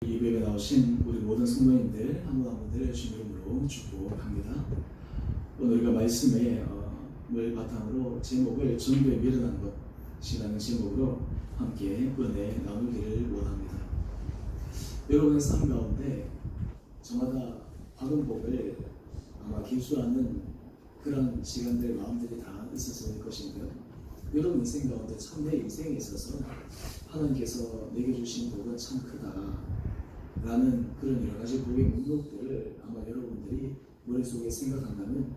예배에 나오신 우리 모든 성도님들 한 분 한 분들 주님 이름으로 축복합니다. 오늘 우리가 말씀의 을 바탕으로 제목을 전도에 밀어나는 것이라는 제목으로 함께 은혜 나누기를 원합니다. 여러분의 삶 가운데 저마다 받은 복을 아마 기수하는 그런 시간들 마음들이 다 있었을 것인데요. 여러분 인생 가운데 참 내 인생에 있어서 하나님께서 내게 주신 복은 참 크다 라는 그런 여러 가지 복의 목록들을 아마 여러분들이 머릿속에 생각한다면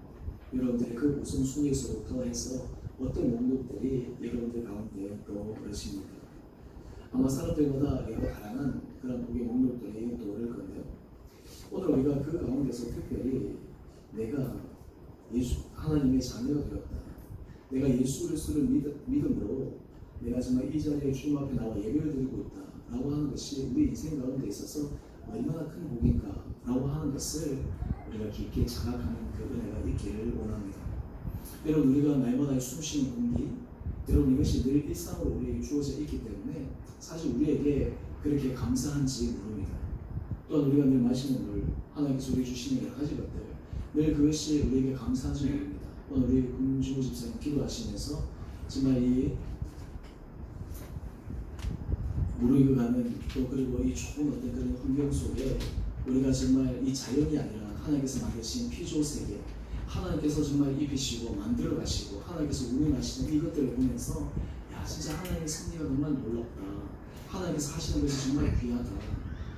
여러분들의 그 우선순위에서부터 해서 어떤 목록들이 여러분들 가운데 떠오르십니까? 아마 사람들보다 여러 다양한 그런 복의 목록들이 떠오를 건데요. 오늘 우리가 그 가운데서 특별히 내가 하나님의 자녀가 되었다, 내가 예수 그리스도를 믿음으로 내가 정말 이 자리에 주님 앞에 나와 예배를 드리고 있다 라고 하는 것이 우리 인생 가운데 있어서 얼마나 큰 복인가 라고 하는 것을 우리가 깊게 자각하는 그 은혜가 있기를 원합니다. 여러분, 우리가 날마다 숨쉬는 공기, 여러분 이것이 늘 일상으로 우리에게 주어져 있기 때문에 사실 우리에게 그렇게 감사한지 모릅니다. 또한 우리가 늘 마시는 물, 하나님께서 우리에게 주시는 여러 가지 것들, 늘 그것이 우리에게 감사한지 모릅니다. 오늘 우리 금주호 집사님 기도하시면서 정말 이 무르익어가는 또 그리고 이 좁은 어떤 그런 환경 속에 우리가 정말 이 자연이 아니라 하나님께서 만드신 피조 세계, 하나님께서 정말 입히시고 만들어 가시고 하나님께서 운행하시는 이것들을 보면서 야, 진짜 하나님의 섭리가 정말 놀랍다, 하나님께서 하시는 것이 정말 귀하다,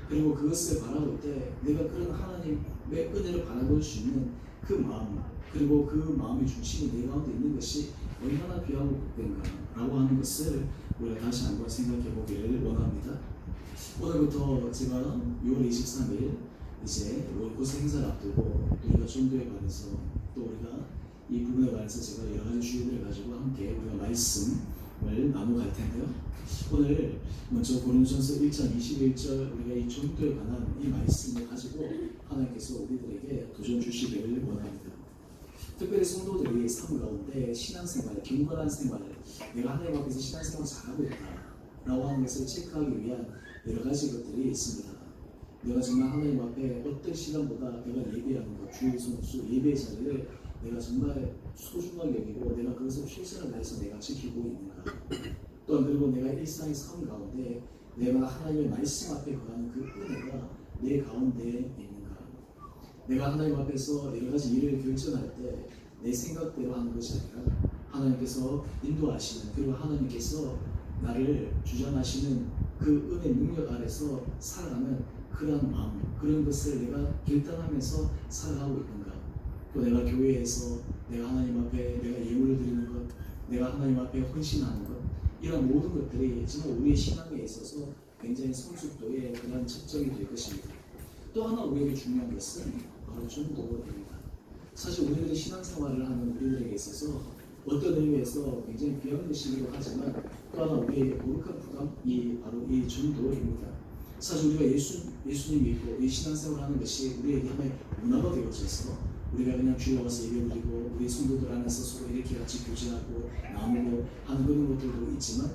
그리고 그것을 바라볼 때 내가 그런 하나님의 은혜를 바라볼 수 있는 그 마음, 그리고 그 마음의 중심이 내 가운데 있는 것이 얼마나 귀하고 복된가 라고 하는 것을 우리가 다시 한번 생각해 보기를 원합니다. 오늘부터 제가 6월 23일 이제 월고스 행사를 앞두고 우리가 전도에 관해서 또 우리가 이 부분에 관해서 제가 여러 가지 주의들을 가지고 함께 우리가 말씀을 나눠갈 텐데요. 오늘 먼저 고린도전서 1장 21절 우리가 이 전도에 관한 이 말씀을 가지고 하나님께서 우리들에게 도전 주시기를 원합니다. 특별히 성도들이 삶 가운데 신앙생활, 경건한 생활, 내가 하나님 앞에서 신앙생활 잘하고 있다 라고 하는 것을 체크하기 위한 여러 가지 것들이 있습니다. 내가 정말 하나님 앞에 어떤 시간보다 내가 예배하는 것, 주의 성수, 예배의 자리를 내가 정말 소중하게 여기고 내가 그것을 최선을 다해서 내가 지키고 있는가, 또한 그리고 내가 일상의 삶 가운데 내가 하나님의 말씀 앞에 거하는 그 은혜가 내 가운데 있는가, 내가 하나님 앞에서 여러 가지 일을 결정할 때 내 생각대로 하는 것이 아니라 하나님께서 인도하시는, 그리고 하나님께서 나를 주장하시는 그 은혜 능력 아래서 살아가는 그러한 마음, 그런 것을 내가 결단하면서 살아가고 있는가, 또 내가 교회에서 내가 하나님 앞에 내가 예물을 드리는 것, 내가 하나님 앞에 헌신하는 것, 이런 모든 것들이 정말 우리의 신앙에 있어서 굉장히 성숙도의 그런 측정이 될 것입니다. 또 하나 우리에게 중요한 것은 바로 전도입니다. 사실 우리들이 신앙생활을 하는 우리들에게 있어서 어떤 의미에서 굉장히 귀한 것이기도 하지만 또 하나 우리에게 거룩한 부담이 바로 이 전도입니다. 사실 우리가 예수님 믿고 이 신앙생활을 하는 것이 우리에게 하나의 문화가 되어져서 우리가 그냥 주에 와서 예배드리고 우리 성도들 안에서 서로 이렇게 같이 교제하고 나누고 하는 그런 것들도 있지만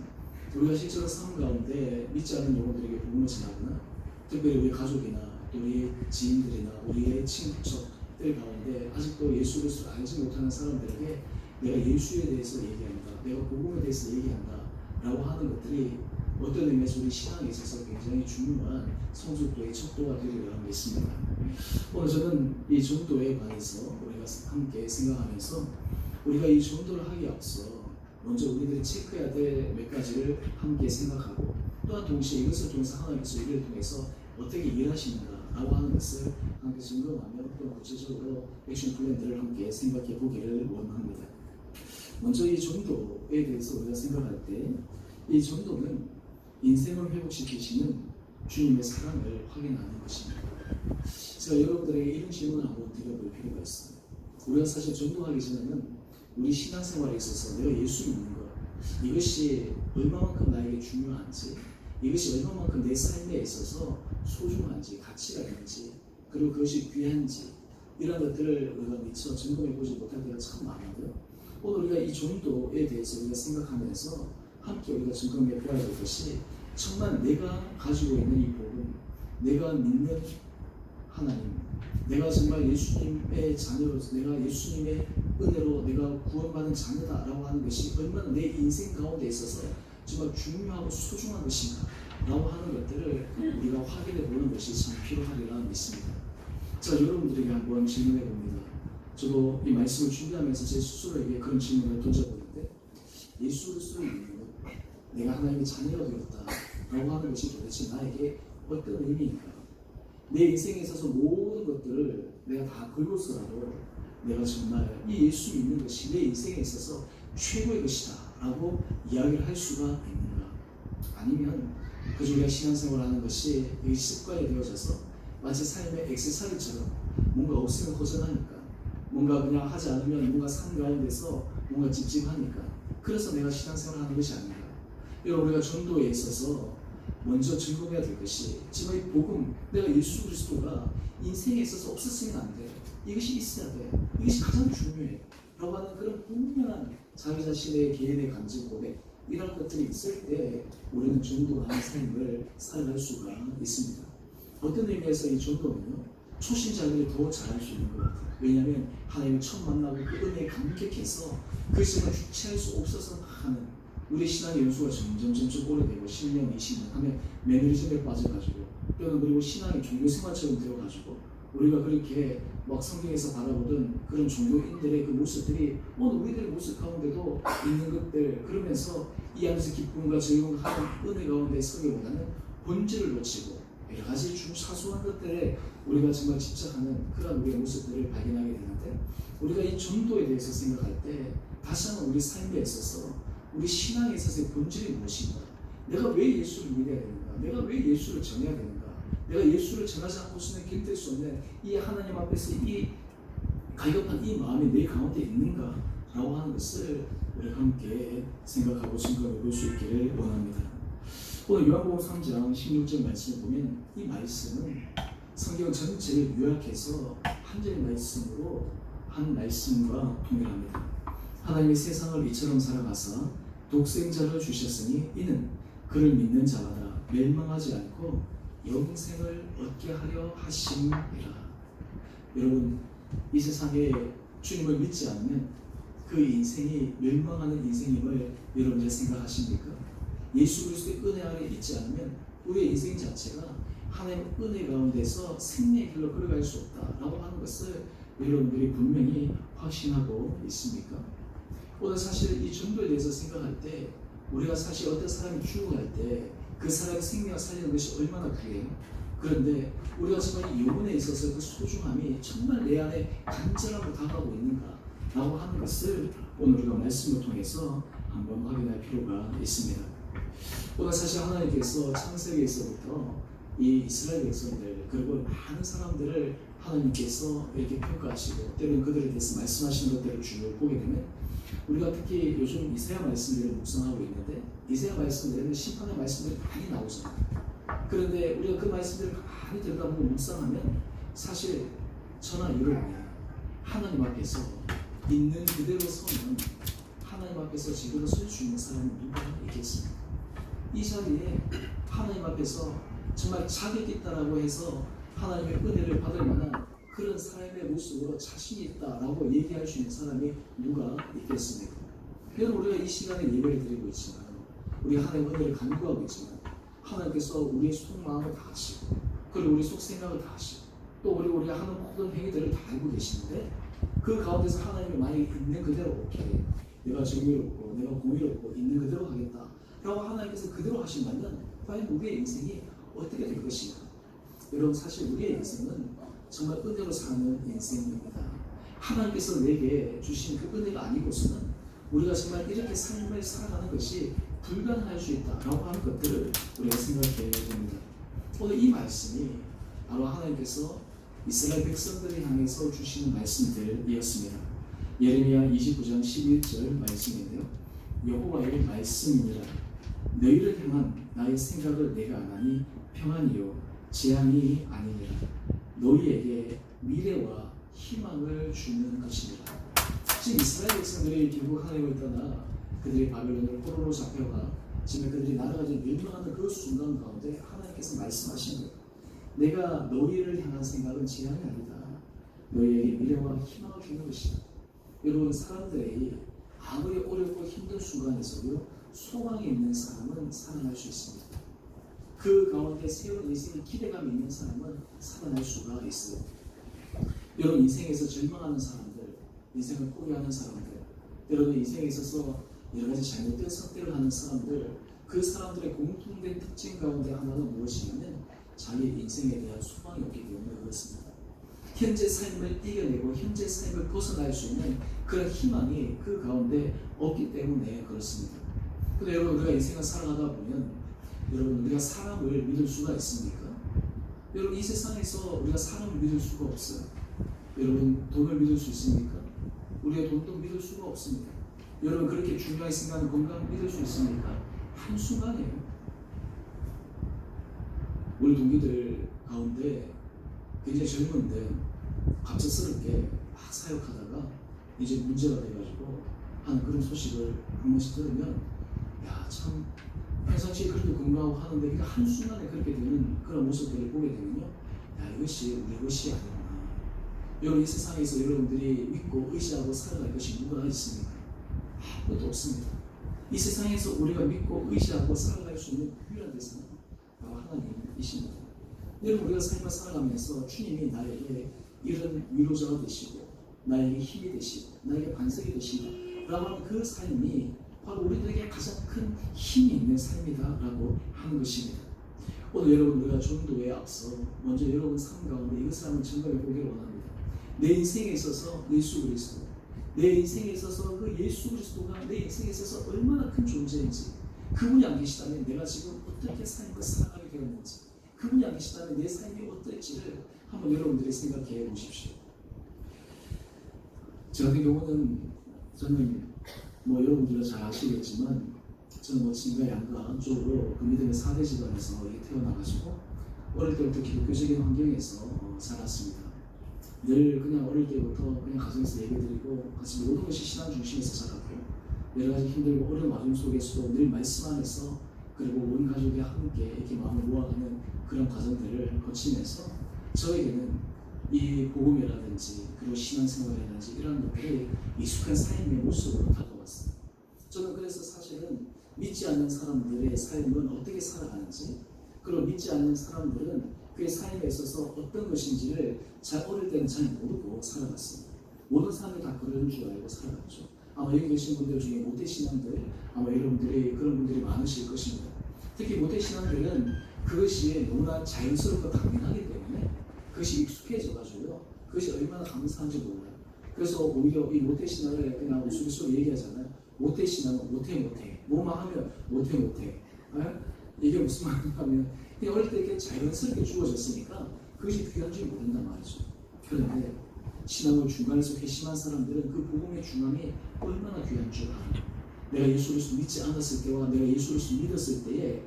우리가 실제로 삶 가운데 믿지 않는 영혼들에게 복음을 전하거나 특별히 우리 가족이나 또 우리 지인들이나 우리의 친척들 가운데 아직도 예수 그리스도를 알지 못하는 사람들에게 내가 예수에 대해서 얘기한다, 내가 복음에 대해서 얘기한다 라고 하는 것들이 어떤 의미에서 우리 신앙에 있어서 굉장히 중요한 성숙도의 척도가 되리라 믿습니다. 오늘 저는 이 전도에 관해서 우리가 함께 생각하면서 우리가 이 전도를 하기에 앞서 먼저 우리들이 체크해야 될 몇 가지를 함께 생각하고 또한 동시에 이것을 통해서 하나님께서 이를 통해서 어떻게 일하시는가 라고 하는 것을 함께 점검하며 또 구체적으로 액션 플랜들을 함께 생각해 보기를 원합니다. 먼저 이 전도에 대해서 우리가 생각할 때 이 전도는 인생을 회복시키시는 주님의 사랑을 확인하는 것입니다. 제가 여러분들에게 이런 질문을 한번 드려볼 필요가 있습니다. 우리가 사실 전도하기 전에는 우리 신앙생활에 있어서 내가 예수 믿는 것, 이것이 얼마만큼 나에게 중요한지, 이것이 얼마만큼 내 삶에 있어서 소중한지, 가치가 있는지, 그리고 그것이 귀한지, 이런 것들을 우리가 미처 점검해 보지 못할 때가 참 많은데요. 오늘 우리가 이 전도에 대해서 우리가 생각하면서 함께 우리가 점검해 보아야 될 것이 정말 내가 가지고 있는 이 복음, 내가 믿는 하나님, 내가 정말 예수님의 자녀로서 내가 예수님의 은혜로 내가 구원받은 자녀다라고 하는 것이 얼마나 내 인생 가운데 있어서 정말 중요하고 소중한 것인가 라고 하는 것들을 우리가 확인해 보는 것이 참 필요하리라 믿습니다. 자, 여러분들에게 한번 질문해 봅니다. 저도 이 말씀을 준비하면서 제 스스로에게 그런 질문을 던져보는데, 예수 그리스도를 믿는 것, 내가 하나님의 자녀가 되었다라고 하는 것이 도대체 나에게 어떤 의미인가? 내 인생에 있어서 모든 것들을 내가 다 걸고서라도 내가 정말 이 예수 믿는 것이 내 인생에 있어서 최고의 것이다 라고 이야기를 할 수가 있는가? 아니면 그저 우리가 신앙생활을 하는 것이 습관이 되어져서 마치 삶의 액세서리처럼 뭔가 없으면 허전하니까, 뭔가 그냥 하지 않으면 뭔가 삶 가운데서 뭔가 찝찝하니까, 그래서 내가 신앙생활을 하는 것이 아닌가? 여러분, 우리가 전도에 있어서 먼저 증거해야 될 것이 지금 이 복음, 내가 예수 그리스도가 인생에 있어서 없었으면 안 돼. 이것이 있어야 돼. 이것이 가장 중요해. 라고 하는 그런 분명한 자기 자신의 개인의 간증 고백, 이런 것들이 있을 때 우리는 전도하는 삶을 살아갈 수가 있습니다. 어떤 의미에서 이 전도는요, 초신자들이 더 잘할 수 있는 것 같아요. 왜냐하면 하나님을 처음 만나고 그 은혜에 감격해서 그 시간을 주체할 수 없어서 하는, 우리 신앙의 연수가 점점 오래되고 10년, 20년 하면 매너리즘에 빠져가지고, 또는 그리고 신앙이 종교생활처럼 되어가지고 우리가 그렇게 막 성경에서 바라보던 그런 종교인들의 그 모습들이 오늘 우리들의 모습 가운데도 있는 것들, 그러면서 이 안에서 기쁨과 즐거움을 하는 은혜 가운데 서기보다는 본질을 놓치고 여러 가지 사소한 것들에 우리가 정말 집착하는 그런 우리의 모습들을 발견하게 되는데, 우리가 이 전도에 대해서 생각할 때 다시 한번 우리 삶에 있어서 우리 신앙에 있어서의 본질이 무엇인가? 내가 왜 예수를 믿어야 되는가? 내가 왜 예수를 전해야 되는가? 내가 예수를 전하지 않고서는 견딜 수 없는 이 하나님 앞에서 이 갈급한 이 마음이 내 가운데 있는가? 라고 하는 것을 우리가 함께 생각하고 증거해 볼 수 있기를 원합니다. 오늘 요한복음 3장 16절 말씀을 보면 이 말씀은 성경 전체를 요약해서 한 절 말씀으로 한 말씀과 동일합니다. 하나님이 세상을 이처럼 사랑하사 독생자를 주셨으니 이는 그를 믿는 자마다 멸망하지 않고 영생을 얻게 하려 하심이라. 여러분, 이 세상에 주님을 믿지 않으면 그 인생이 멸망하는 인생임을 여러분들 생각하십니까? 예수 그리스도의 은혜 아래 있지 않으면 우리의 인생 자체가 하나님의 은혜 가운데서 생명의 길로 걸어갈 수 없다라고 하는 것을 여러분들이 분명히 확신하고 있습니까? 오늘 사실 이 전도에 대해서 생각할 때 우리가 사실 어떤 사람이 죽어갈 때 그 사람의 생명을 살리는 것이 얼마나 귀해요. 그런데 우리가 정말 이 영혼에 있어서 그 소중함이 정말 내 안에 간절하고 다가오고 있는가 라고 하는 것을 오늘 우리가 말씀을 통해서 한번 확인할 필요가 있습니다. 오늘 사실 하나님께서 창세기에서부터 이 이스라엘 백성들 그리고 많은 사람들을 하나님께서 이렇게 평가하시고 때로는 그들에 대해서 말씀하시는 것들을 쭉 보게 되면, 우리가 특히 요즘 이사야 말씀들을 묵상하고 있는데 이사야 말씀들에는 심판의 말씀들이 많이 나오잖아요. 그런데 우리가 그 말씀들을 많이 들여다보고 묵상하면 사실 저나 여러분이 하나님 앞에서 있는 그대로 서면 하나님 앞에서 제대로 설 수 있는 사람은 누가 있겠습니까? 이 자리에 하나님 앞에서 정말 자격이 있다라고 해서 하나님의 은혜를 받을 만한 그런 삶의 모습으로 자신이 있다라고 얘기할 수 있는 사람이 누가 있겠습니까? 여러분, 우리가 이 시간에 예배를 드리고 있지만, 우리가 하나님의 은혜를 간구하고 있지만, 하나님께서 우리의 속마음을 다 아시고, 그리고 우리 속생각을 다 아시고, 또 우리가 하는 모든 행위들을 다 알고 계시는데, 그 가운데서 하나님이 만약에 있는 그대로 오케이, 내가 정의롭고 내가 공의롭고 있는 그대로 하겠다 라고 하나님께서 그대로 하신다면 과연 우리의 인생이 어떻게 될 것인가? 여러분, 사실 우리의 인생은 정말 은혜로 사는 인생입니다. 하나님께서 내게 주신 그 은혜가 아니고서는 우리가 정말 이렇게 삶을 살아가는 것이 불가능할 수 있다라고 하는 것들을 우리가 생각해 봅니다. 오늘 이 말씀이 바로 하나님께서 이스라엘 백성들을 향해서 주시는 말씀들이었습니다. 예레미야 29장 11절 말씀인데요. 여호와의 말씀이니라. 너희를 향한 나의 생각을 내가 아나니 평안이요 재앙이 아니니라. 너희에게 미래와 희망을 주는 것이니라. 지금 이스라엘 백성들이 결국 하나님을 떠나 그들이 바벨론으로 포로로 잡혀가 지금 그들이 나라가 멸망하는 그 순간 가운데 하나님께서 말씀하신 거예요. 내가 너희를 향한 생각은 재앙이 아니다. 너희에게 미래와 희망을 주는 것이다. 여러분, 사람들이 아무리 어렵고 힘든 순간에서도 소망이 있는 사람은 살아날 수 있습니다. 그 가운데 새로운 인생의 기대감이 있는 사람은 살아날 수가 있어요. 여러분, 인생에서 절망하는 사람들, 인생을 포기하는 사람들, 여러분 인생에 있어서 여러 가지 잘못된 선택을 하는 사람들, 그 사람들의 공통된 특징 가운데 하나는 무엇이냐면 자기 인생에 대한 소망이 없기 때문에 그렇습니다. 현재 삶을 이겨내고 현재 삶을 벗어날 수 있는 그런 희망이 그 가운데 없기 때문에 그렇습니다. 근데 여러분, 우리가 인생을 살아가다 보면 여러분, 우리가 사람을 믿을 수가 있습니까? 여러분, 이 세상에서 우리가 사람을 믿을 수가 없어요. 여러분, 돈을 믿을 수 있습니까? 우리가 돈도 믿을 수가 없습니다. 여러분, 그렇게 중요하게 생각하는 건강 믿을 수 있습니까? 한순간이에요. 우리 동기들 가운데 굉장히 젊은데 갑작스럽게 막 사역하다가 이제 문제가 돼가지고 하는 그런 소식을 한 번씩 들으면 야, 참 평상시에 그렇게 건강하고 하는데 그러니까 한순간에 그렇게 되는 그런 모습들을 보게 되면요, 야, 이것이 우리 것이 아니구나. 여러분, 이 세상에서 여러분들이 믿고 의지하고 살아갈 것이 누가 있습니까? 아무것도 없습니다. 이 세상에서 우리가 믿고 의지하고 살아갈 수 있는 유일한 대상은 바로 하나님이십니다. 여러분, 우리가 삶을 살아가면서 주님이 나에게 이런 위로자가 되시고 나에게 힘이 되시고 나에게 반석이 되시고 라고 하는 그 삶이 바로 우리들에게 가장 큰 힘이 있는 삶이다라고 하는 것입니다. 오늘 여러분, 우리가 전도에 앞서 먼저 여러분 삶 가운데 이것을 한번 점검해 보기를 원합니다. 내 인생에 있어서 예수 그리스도, 내 인생에 있어서 그 예수 그리스도가 내 인생에 있어서 얼마나 큰 존재인지, 그분이 안 계시다면 내가 지금 어떻게 삶을 살아가게 되었는지, 그분이 안 계시다면 내 삶이 어떨지를 한번 여러분들이 생각해 보십시오. 저 같은 경우는 저는 여러분들은 잘 아시겠지만 저는 친구가 양가 쪽으로 그 믿음의 4대 집안에서 태어나가지고 어릴 때부터 기독교적인 환경에서 살았습니다. 늘 그냥 어릴 때부터 그냥 가정에서 예배드리고 같이 모든 것이 신앙 중심에서 자랐고 여러 가지 힘들고 어려운 와중 속에서도 늘 말씀 안에서 그리고 온 가족이 함께 이렇게 마음을 모아가는 그런 과정들을 거치면서 저에게는 이 복음이라든지 그리고 신앙생활이라든지 이런 것들이 익숙한 삶의 모습으로 다가왔어요. 저는 그래서 사실은 믿지 않는 사람들의 삶은 어떻게 살아가는지, 그리고 믿지 않는 사람들은 그의 삶에 있어서 어떤 것인지를 어릴 때는 잘 모르고 살아갔습니다. 모든 사람이 다 그런 줄 알고 살아갔죠. 아마 여기 계신 분들 중에 모태신앙들, 아마 여러분들이 그런 분들이 많으실 것입니다. 특히 모태신앙들은 그것이 너무나 자연스럽고 당연하기 때문에 그것이 익숙해져가지고요, 그것이 얼마나 감사한지 몰라요. 그래서 오히려 이 모태신앙을 그냥 우스갯소리 얘기하잖아요. 모태신앙은 못해 뭐만 하면 못해 이게 무슨 말이냐면 어릴 때 이렇게 자연스럽게 주어졌으니까 그것이 귀한 줄 모른단 말이죠. 그런데 신앙을 중간에서 회심한 사람들은 그 복음의 중앙이 얼마나 귀한 줄 알아요. 내가 예수 그리스도 믿지 않았을 때와 내가 예수 그리스도 믿었을 때의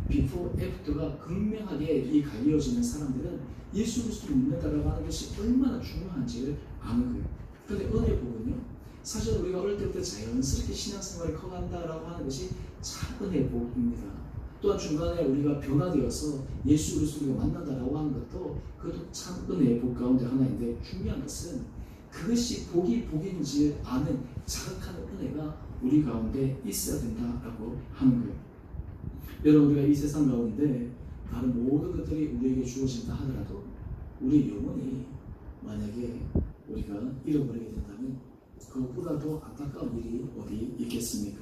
비포 애프터가 극명하게 이 갈려지는 사람들은 예수 그리스도를 믿는다라고 하는 것이 얼마나 중요한지를 아는 거예요. 그런데 은혜 복은요, 사실 우리가 어릴 때부터 자연스럽게 신앙생활을 커간다라고 하는 것이 참 은혜 복입니다. 또한 중간에 우리가 변화되어서 예수 그리스도를 만난다라고 하는 것도 그것도 참 은혜의 복 가운데 하나인데, 중요한 것은 그것이 복인지 아는 자각하는 은혜가 우리 가운데 있어야 된다라고 하는 거예요. 여러분, 우리가 이 세상 가운데 다른 모든 것들이 우리에게 주어진다 하더라도 우리 영혼이 만약에 우리가 잃어버리게 된다면 그것보다 더 안타까운 일이 어디 있겠습니까?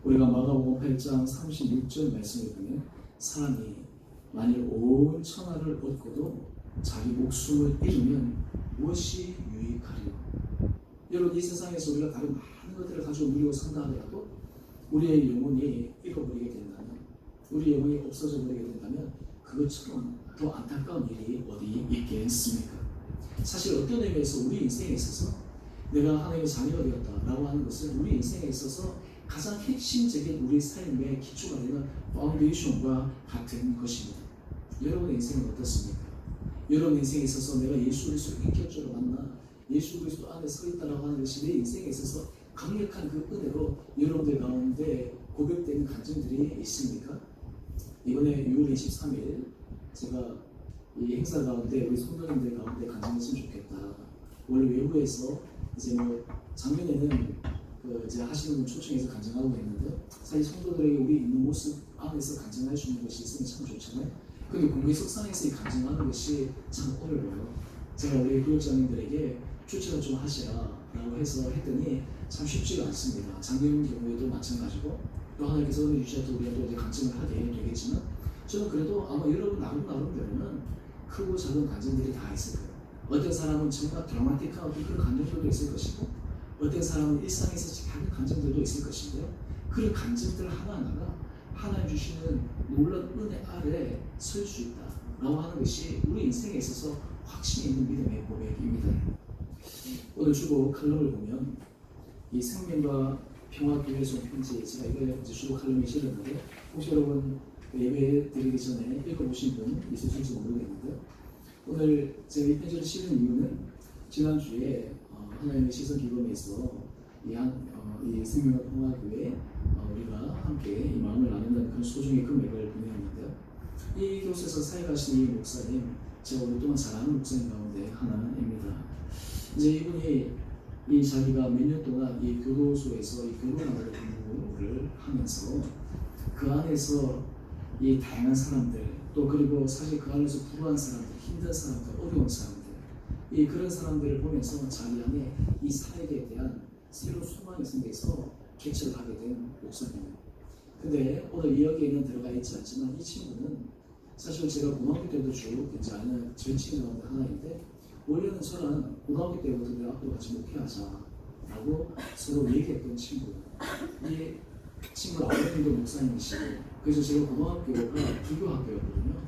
우리가 마가복음 8장 36절 말씀을 보면 사람이 만일 온 천하를 얻고도 자기 목숨을 잃으면 무엇이 유익하리요? 여러분, 이 세상에서 우리가 다른 많은 것들을 가지고 누리고 산다 하더라도 우리의 영혼이 잃어버리게 된다면, 우리 영혼이 없어져 버리게 된다면 그것처럼 더 안타까운 일이 어디 있겠습니까? 사실 어떤 의미에서 우리 인생에 있어서 내가 하나님의 자녀가 되었다라고 하는 것은 우리 인생에 있어서 가장 핵심적인 우리 삶의 기초가 되는 파운데이션과 같은 것입니다. 여러분의 인생은 어떻습니까? 여러분 인생에 있어서 내가 예수 그리스도를 인격적으로 만나 예수 그리스도 안에 서 있다라고 하는 것이 내 인생에 있어서 강력한 그 은혜로 여러분들 가운데 고백되는 감정들이 있습니까? 이번에 6월 23일 제가 이 행사 가운데 우리 성도님들 가운데 간증했으면 좋겠다. 원래 외부에서 이제 뭐 작년에는 그 이제 하시는 분 초청해서 간증하고 했는데 사실 성도들에게 우리 있는 모습 안에서 간증할 수 있는 것이 있으면 참 좋잖아요. 근데 공개 석상에서 이 간증하는 것이 참 어려워요. 제가 우리 교육자님들에게 추천을 좀 하시라라고 해서 했더니 참 쉽지가 않습니다. 작년 경우에도 마찬가지고 또 하나님께서 은혜 주셔서 우리가 또 이제 간증을 하게 되겠지만 저는 그래도 아마 여러분 나름대로는 크고 작은 간증들이 다 있을 거예요. 어떤 사람은 정말 드라마틱하고 그런 간증들도 있을 것이고 어떤 사람은 일상에서 작은 간증들도 있을 것인데요. 그런 간증들 하나하나가 하나님 주시는 놀라운 은혜 아래 설 수 있다라고 하는 것이 우리 인생에 있어서 확신이 있는 믿음의 고백입니다. 오늘 주보 칼럼을 보면 이 생명과 평화교회 송 편지 제가 이걸 이제 주보 칼럼에 실었는데 혹시 여러분 예배 드리기 전에 읽어보신 분 있으실지 모르겠는데요. 오늘 제가 이 편지를 실은 이유는 지난주에 하나님의 시선 기범에서 이 생명과 평화교회 우리가 함께 이 마음을 나눈다는 그런 소중의 금액을 보내었는데요. 이 교수에서 사역하신 이 목사님, 제가 오랫동안 잘 아는 목사님 가운데 하나입니다. 이제 이분이 이 자기가 몇 년 동안 이 교도소에서 이 교도관으로 근무를 하면서 그 안에서 이 다양한 사람들 또 그리고 사실 그 안에서 불우한 사람들, 힘든 사람들, 어려운 사람들 이 그런 사람들을 보면서 자기 안에 이 사역에 대한 새로운 소망이 생겨서 개척을 하게 된 목사님이에요. 근데 오늘 이야기에는 들어가 있지 않지만 이 친구는 사실 제가 고등학교 때도 쭉 이제 아는 제 친구 가운데 하나인데 원래는 저는 고등학교 때부터 내가 앞으로 같이 목회하자라고 서로 얘기했던 친구예요. 이 친구 아버님도 목사님이시고 그래서 제가 고등학교가 불교학교였거든요.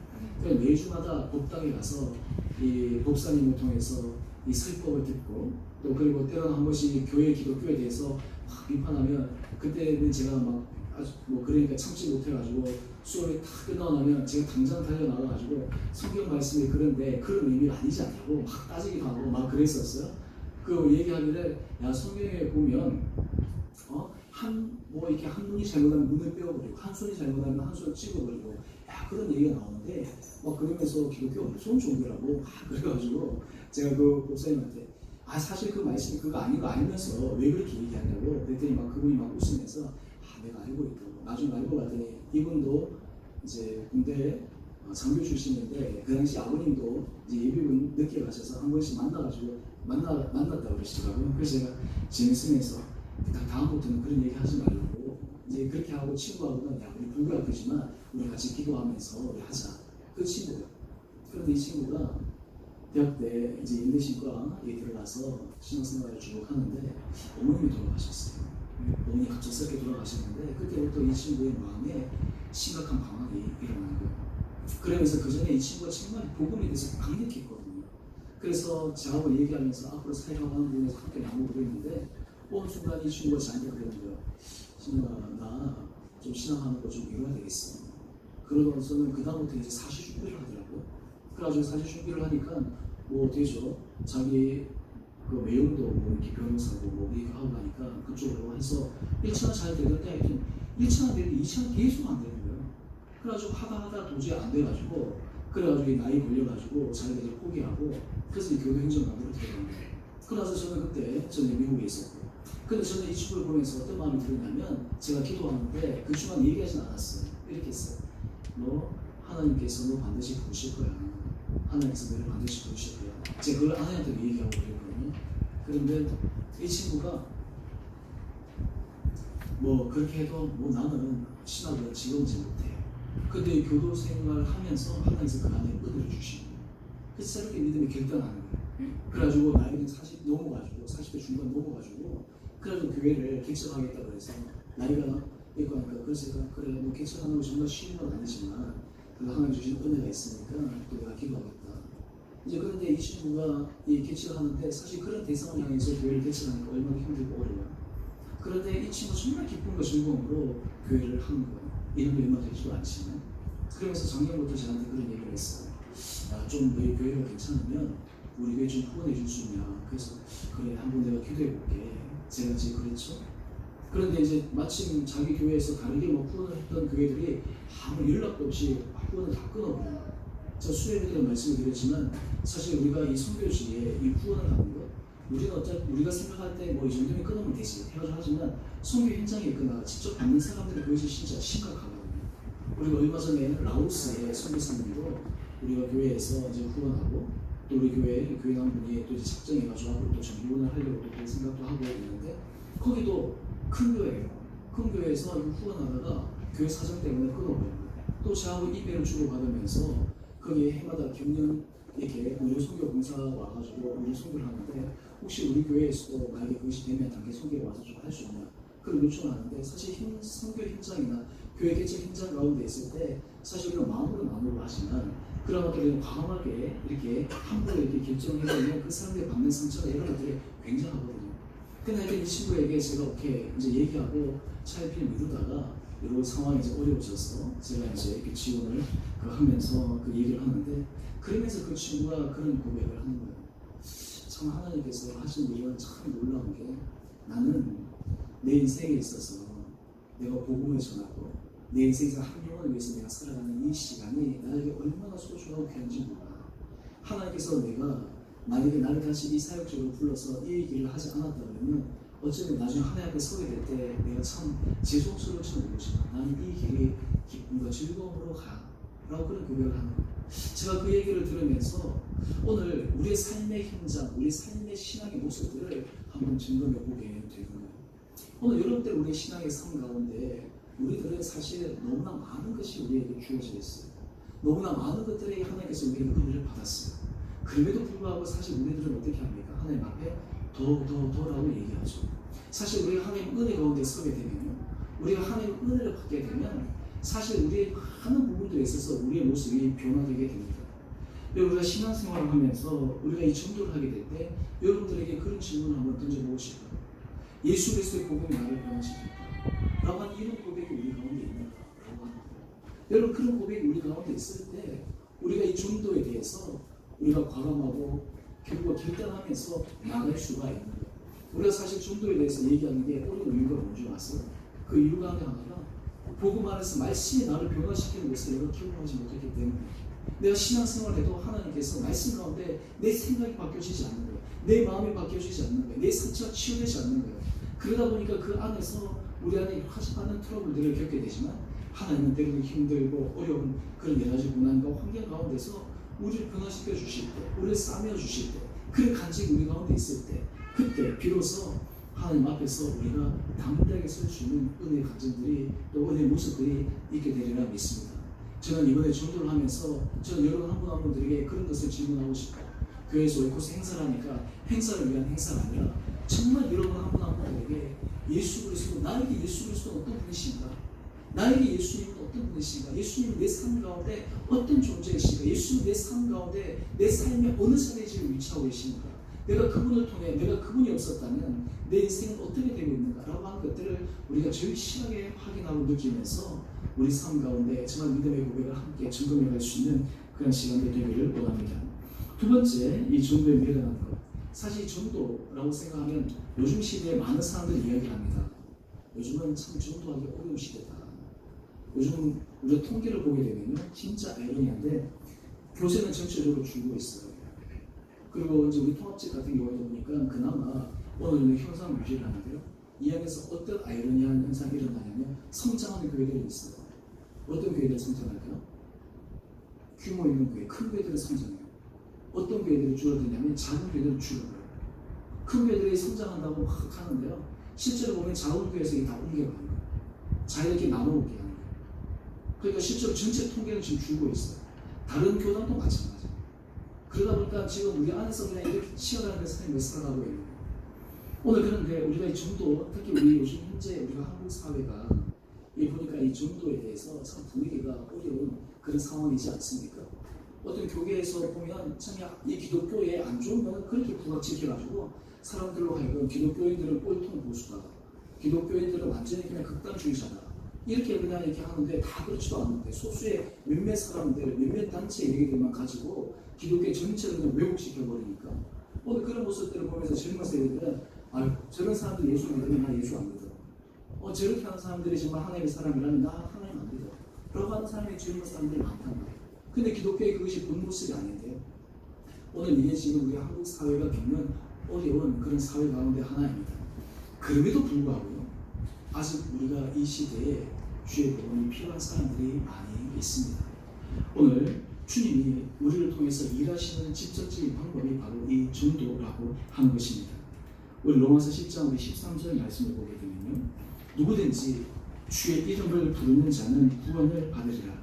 그래서 매주마다 법당에 가서 이 목사님을 통해서 이 설법을 듣고 또 그리고 때로는 한 번씩 교회 기독교에 대해서 막 비판하면 그때는 제가 막 아주 뭐 그러니까 참지 못해가지고 수업이 다 끝나고 나면 제가 당장 달려나가가지고 성경 말씀이 그런데 그런 의미가 아니지 않냐고 막 따지기도 하고 막 그랬었어요. 그 얘기하길래 야 성경에 보면 뭐 이렇게 한 눈이 잘못하면 눈을 빼어버리고 한 손이 잘못하면 한 손을 찍어버리고 야 그런 얘기가 나오는데 막 그러면서 기독교가 무서운 종교라고 막 그래가지고 제가 그 목사님한테 사실 그 말씀이 그거 아닌 거 알면서 왜 그렇게 얘기하냐고 그랬더니 막 그분이 막 웃으면서 내가 알고 있다고 나중에 알고 봤더니 이분도 이제 군대 장교 출신인데 그 당시 아버님도 이제 예비군 늦게 가셔서 한 번씩 만났다고 그러시더라고요. 그래서 제가 재밌으면서 다음부터는 그런 얘기 하지 말고 이제 그렇게 하고 친구하고는 야 우리 불교학교지만 우리 같이 기도하면서 우리 하자 그 친구예요. 그런데 이 친구가 대학 때 이제 인대신과에 들어가서 신앙생활을 쭉 하는데 어머님이 돌아가셨어요. 어머니 갑작스럽게 돌아가셨는데 그때부터 이 친구의 마음에 심각한 방황이 일어나는 거예요. 그러면서 그 전에 이 친구가 정말 복음에 대해서 강력했거든요. 그래서 저하고 얘기하면서 앞으로 사역하는 분에서 함께 나누고 그랬는데 어느 순간 이 친구가 저한테 그러는 거예요. 신우야 나 좀 신앙하는 거 좀 이뤄야 되겠어. 그러면서는 그 다음부터 이제 사시 준비를 하더라고요. 그래가지고 사시 준비를 하니까 뭐 되죠. 자기 그 외용도 뭐 이렇게 변호사고 뭐 이렇게 하고 가니까 그쪽으로 해서 1차가 잘 되는데 하여튼 1차가 되는데 2차가 계속 안 되는 거예요. 그래가지고 하다 도저히 안 돼가지고 그래가지고 나이 걸려가지고 자기가 이제 포기하고 그래서 교도 행정관으로 들어간 거예요. 그래서 저는 그때 저는 미국에 있었고 근데 저는 이 친구를 보면서 어떤 마음이 들었냐면 제가 기도하는데 그 중간 얘기하진 않았어요. 이렇게 했어요. 너 하나님께서 너 반드시 부르실 거야. 하나님께서 너를 반드시 부르실 거야. 제가 그걸 아내한테도 얘기하고 그랬거든요. 그런데 이 친구가 뭐 그렇게 해도 뭐 나는 신학을 지금지 못해. 근데 교도 생활을 하면서 하나님께서 그 안에 은혜를 주시는 거예요. 그래서 새롭게 믿음이 결단하는 거예요. 그래가지고 나이는 40 넘어가지고 40대 중반 넘어가지고 그래가지고 교회를 개척하겠다고 해서 나이가 있고 하니까 그래서 제가 그래 뭐 개척하는 거 정말 쉬운 건 아니지만 그 하나님 주신 은혜가 있으니까 또 내가 기도하겠다. 이제 그런데 이 친구가 이 개척을 하는데 사실 그런 대상을 향해서 교회를 개척하니까 얼마나 힘들고 어려워요. 그런데 이 친구 정말 기쁨과 즐거움으로 교회를 하는 거예요. 이름이 얼마 되지도 않지만. 그러면서 작년부터 저한테 그런 얘기를 했어요. 좀 너희 교회가 괜찮으면 우리 교회 좀 후원해 줄 수 있냐. 그래서 그래 한번 내가 기도해 볼게. 제가 이제 그랬죠. 그런데 이제 마침 자기 교회에서 다르게 뭐 후원을 했던 교회들이 아무 연락도 없이 후원을 다 끊어버려요. 저 수요일에 말씀을 드렸지만 사실 우리가 이 선교지에 이 후원을 하는 것 우리가 생각할 때 뭐 이 정도면 끊으면 되지 헤어져 하지만 선교 현장에 있거나 직접 받는 사람들이 그것이 진짜 심각하거든요. 우리가 얼마 전에 라오스의 선교사님도 우리가 교회에서 이제 후원하고 또 우리 교회 한 분이 또 이제 작정해가지고 앞으로 또 정기훈을 하려고 또 그런 생각도 하고 있는데 거기도 큰 교회예요. 큰 교회에서 후원하다가 교회 사정 때문에 끊어버려요. 또 저하고 이메일을 주고받으면서 거기에 해마다 경년 이렇게 우리 선교 봉사 와가지고 우리 선교를 하는데 혹시 우리 교회에서도 만약에 그것이 되면 단계 선교에 와서 좀 할 수 있냐 그런 요청을 하는데 사실 선교 현장이나 교회 개척 현장 가운데 있을 때 사실 우리가 마음으로 하지만 그런 것들을 과감하게 이렇게 함부로 이렇게 결정해버리면 그 사람들이 받는 상처가 이런 것들이 굉장하거든요. 그러나 이 친구에게 제가 이렇게 이제 얘기하고 차일피를 미루다가 이런 상황이 이제 어려워져서 제가 이제 이렇게 지원을 하면서 그 얘기를 하는데 그러면서 그 친구가 그런 고백을 하는 거예요. 참 하나님께서 하신 일은 참 놀라운 게 나는 내 인생에 있어서 내가 복음을 전하고 내 인생에서 한 영혼을 위해서 내가 살아가는 이 시간이 나에게 얼마나 소중하고 귀한지 몰라. 하나님께서 내가 만약에 나를 다시 이 사역적으로 불러서 이 길을 하지 않았다면 어쩌면 나중에 하나님 앞에 서게 될 때 내가 참 죄송스러울지 모르지만 나는 이 길이 기쁨과 즐거움으로 가 라고 그런 고백을 하는 거예요. 제가 그 얘기를 들으면서 오늘 우리의 삶의 현장, 우리 삶의 신앙의 모습들을 한번 점검해 보게 되거든요. 오늘 여러분들 우리의 신앙의 삶 가운데 우리들은 사실 너무나 많은 것이 우리에게 주어져 있어요. 너무나 많은 것들이 하나님께서 우리에게 은혜를 받았어요. 그럼에도 불구하고 사실 우리들은 어떻게 합니까? 하나님 앞에 더라고 얘기하죠. 사실 우리가 하나님 은혜 가운데 서게 되면요, 우리가 하나님 은혜를 받게 되면 사실 우리의 많은 부분들에 있어서 우리의 모습이 변화되게 됩니다. 우리가 신앙생활을 하면서 우리가 이 전도를 하게 될 때 여러분들에게 그런 질문을 한번 던져보고 싶어요. 예수 그리스도의 복음이 나를 변화시킬까? 라고 하는 이런 고백이 우리 가운데 있는가? 라고 하는 거예요. 여러분 그런 고백이 우리 가운데 있을 때 우리가 이 전도에 대해서 우리가 과감하고 결국 결단하면서 나갈 수가 있는 거예요. 우리가 사실 전도에 대해서 얘기하는 게 어려운 이유가 뭔지 아세요? 그 이유 가운데 하나가 복음 안에서 말씀이 나를 변화시키는 것을 내가 경험하지 못했기 때문에 내가 신앙생활을 해도 하나님께서 말씀 가운데 내 생각이 바뀌어지지 않는 거예요. 내 마음이 바뀌어지지 않는 거예요. 내 상처가 치유되지 않는 거예요. 그러다 보니까 그 안에서 우리 안에 많은 트러블들을 겪게 되지만 하나님은 때로는 힘들고 어려운 그런 여러 가지 고난과 환경 가운데서 우리를 변화시켜 주실 때, 우리를 싸매어 주실 때, 그 간직이 우리 가운데 있을 때 그때 비로소 하나님 앞에서 우리가 담대하게 설 수 있는 은혜의 감정들이 또 은혜의 모습들이 있게 되리라 믿습니다. 저는 이번에 전도를 하면서 저는 여러분 한 분 한 분들에게 그런 것을 질문하고 싶어요. 교회에서 오이코스 행사를 하니까 행사를 위한 행사가 아니라 정말 여러분 한 분 한 분들에게 예수 그리스도, 나에게 예수 그리스도는 어떤 분이신가? 나에게 예수님은 어떤 분이신가? 예수님은 내 삶 가운데 어떤 존재이신가? 예수님은 내 삶 가운데 내 삶의 어느 자리에 지금 위치하고 계신가? 내가 그분을 통해 내가 그분이 없었다면 내 인생은 어떻게 되고 있는가? 라고 하는 것들을 우리가 절실하게 확인하고 느끼면서 우리 삶 가운데 정말 믿음의 고백을 함께 점검해 갈 수 있는 그런 시간이 되기를 원합니다. 두 번째, 이 전도에 밀어가는 것. 사실 전도라고 생각하면 요즘 시대에 많은 사람들이 이야기합니다. 요즘은 참 전도하기 어려운 시대다. 요즘 우리가 통계를 보게 되면요, 진짜 아이러니한데 교세는 전체적으로 줄고 있어요. 그리고 이제 우리 통합직 같은 경우에도 보니까 그나마 오늘 현상 유지를 하는데요. 이 안에서 어떤 아이러니한 현상이 일어나냐면 성장하는 교회들이 있어요. 어떤 교회들이 성장할까요? 규모 있는 교회, 큰 교회들이 성장해요. 어떤 교회들이 줄어드냐면 작은 교회들이 줄어들어요. 큰 교회들이 성장한다고 막 하는데요. 실제로 보면 작은 교회에서 이게 다 옮겨가는 거예요. 자유롭게 나눠오게 하는 거예요. 그러니까 실제로 전체 통계는 지금 줄고 있어요. 다른 교단도 마찬가지예요. 그러다 보니까 지금 우리 안에서 그냥 이렇게 치열하게 삶을 살아가고 있는 거예요. 오늘 그런데 우리가 이 전도, 특히 우리 요즘 현재 우리가 한국 사회가 보니까 이 전도에 대해서 참 분위기가 어려운 그런 상황이지 않습니까? 어떤 교회에서 보면 참 이 기독교에 안 좋은 거는 그렇게 부각시켜가지고 사람들로 하여금 기독교인들은 꼴통 보수다, 기독교인들은 완전히 그냥 극단주의자다, 이렇게 그냥 이렇게 하는데 다 그렇지도 않는데 소수의 몇몇 사람들, 몇몇 단체의 얘기들만 가지고 기독교 전체를 그냥 왜곡시켜버리니까 오늘 그런 모습들을 보면서 젊은 세대들은 아유, 저런 사람들 예수 믿으면 나 예수 안 믿어. 저렇게 하는 사람들이 정말 하나님의 사람이라면 나 하나님 안 믿어. 라고 하는 사람이 젊은 사람들이 많단 말이에요. 근데 기독교의 그것이 본 모습이 아닌데요. 오늘 이게 지금 우리 한국 사회가 겪는 어려운 그런 사회 가운데 하나입니다. 그럼에도 불구하고요, 아직 우리가 이 시대에 주의 복음이 필요한 사람들이 많이 있습니다. 오늘 주님이 우리를 통해서 일하시는 직접적인 방법이 바로 이 전도라고 하는 것입니다. 우리 로마서 10장 우리 13절 말씀을 보게 되면요, 누구든지 주의 이름을 부르는 자는 구원을 받으리라.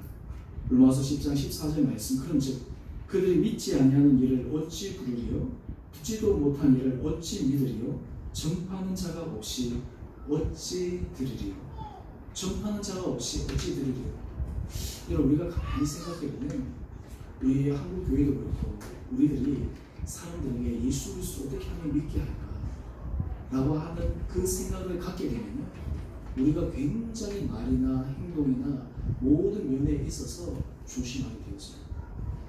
로마서 10장 14절 말씀, 그런즉 그들이 믿지 아니하는 일을 어찌 부르리요? 듣지도 못한 일을 어찌 믿으리요? 전파하는 자가 없이 어찌 들으리요? 전파하는 자가 없이 어찌 들으리요? 여러분, 우리가 가만히 생각해보면 우리 한국 교회도 그렇고 우리들이 사람들에게 예수 그리스도 어떻게 하면 믿게 할까? 라고 하는 그 생각을 갖게 되면요, 우리가 굉장히 말이나 행동이나 모든 면에 있어서 조심하게 되어져요.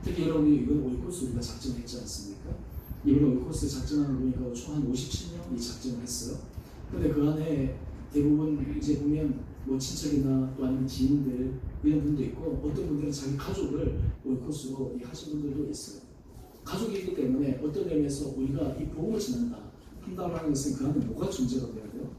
특히 여러분이 이번 오이코스 우리가 작정했지 않습니까? 이번 오이코스 작정하는 보니까 총 한 57명이 작정을 했어요. 근데 그 안에 대부분 이제 보면 뭐 친척이나 또 아니면 지인들 이런 분도 있고, 어떤 분들은 자기 가족을 오이코스로 하신 분들도 있어요. 가족이기 때문에 어떤 의미에서 우리가 이 복음을 전한다고 하는 것은 그 안에 뭐가 존재가 돼야 돼요?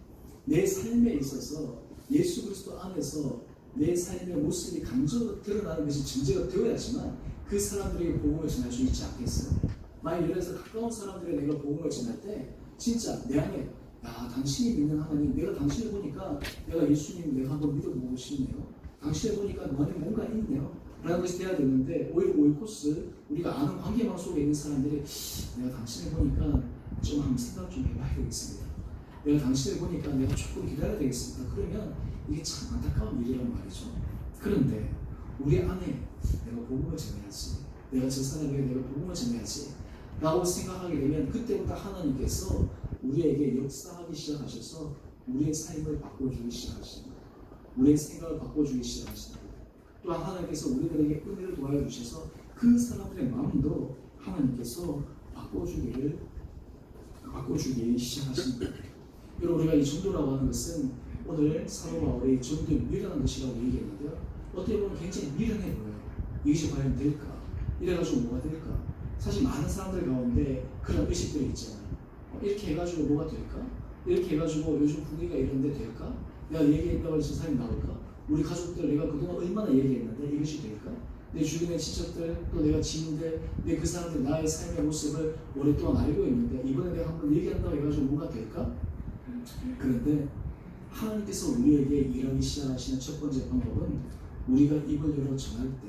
내 삶에 있어서 예수 그리스도 안에서 내 삶의 모습이 감정으로 드러나는 것이 존재가 되어야지만 그 사람들에게 복음을 전할 수 있지 않겠어요? 만약 예를 들어서 가까운 사람들에게 내가 복음을 전할 때 진짜 내 안에, 야, 당신이 믿는 하나님, 내가 당신을 보니까 내가 예수님 내가 한번 믿어보고 싶네요. 당신을 보니까 너 안에 뭔가 있네요. 라는 것이 돼야 되는데, 오히려 오이코스 우리가 아는 관계망 속에 있는 사람들이 내가 당신을 보니까 좀 한번 생각 좀 해봐야 되겠습니다. 내가 당신을 보니까 내가 조금 기다려야 되겠습니다. 그러면 이게 참 안타까운 일이란 말이죠. 그런데 우리 안에 내가 복음을 전해야지, 내가 저 사람에게 내가 복음을 전해야지 라고 생각하게 되면 그때부터 하나님께서 우리에게 역사하기 시작하셔서 우리의 삶을 바꿔주기 시작하시는 거예요. 우리의 생각을 바꿔주기 시작하시는 거예요. 또한 하나님께서 우리들에게 은혜를 도와주셔서 그 사람들의 마음도 하나님께서 바꿔주기 시작하시는 거예요. 여러분, 우리가 이 전도라고 하는 것은 오늘 사도 바울의 전도에 미련한 것이라고 얘기했는데요, 어떻게 보면 굉장히 미련해 보여요. 이것이 과연 될까? 이래가지고 뭐가 될까? 사실 많은 사람들 가운데 그런 의식들이 있잖아요. 이렇게 해가지고 뭐가 될까? 이렇게 해가지고 요즘 분위기가 이런데 될까? 내가 얘기했다고 해서 사람이 나올까? 우리 가족들 내가 그동안 얼마나 얘기했는데 이것이 될까? 내 주변의 친척들, 또 내가 지인들, 내 그 사람들 나의 삶의 모습을 오랫동안 알고 있는데 이번에 내가 한번 얘기한다고 해가지고 뭐가 될까? 그런데 하나님께서 우리에게 일하기 시작하시는 첫 번째 방법은 우리가 입을 열어 전할 때,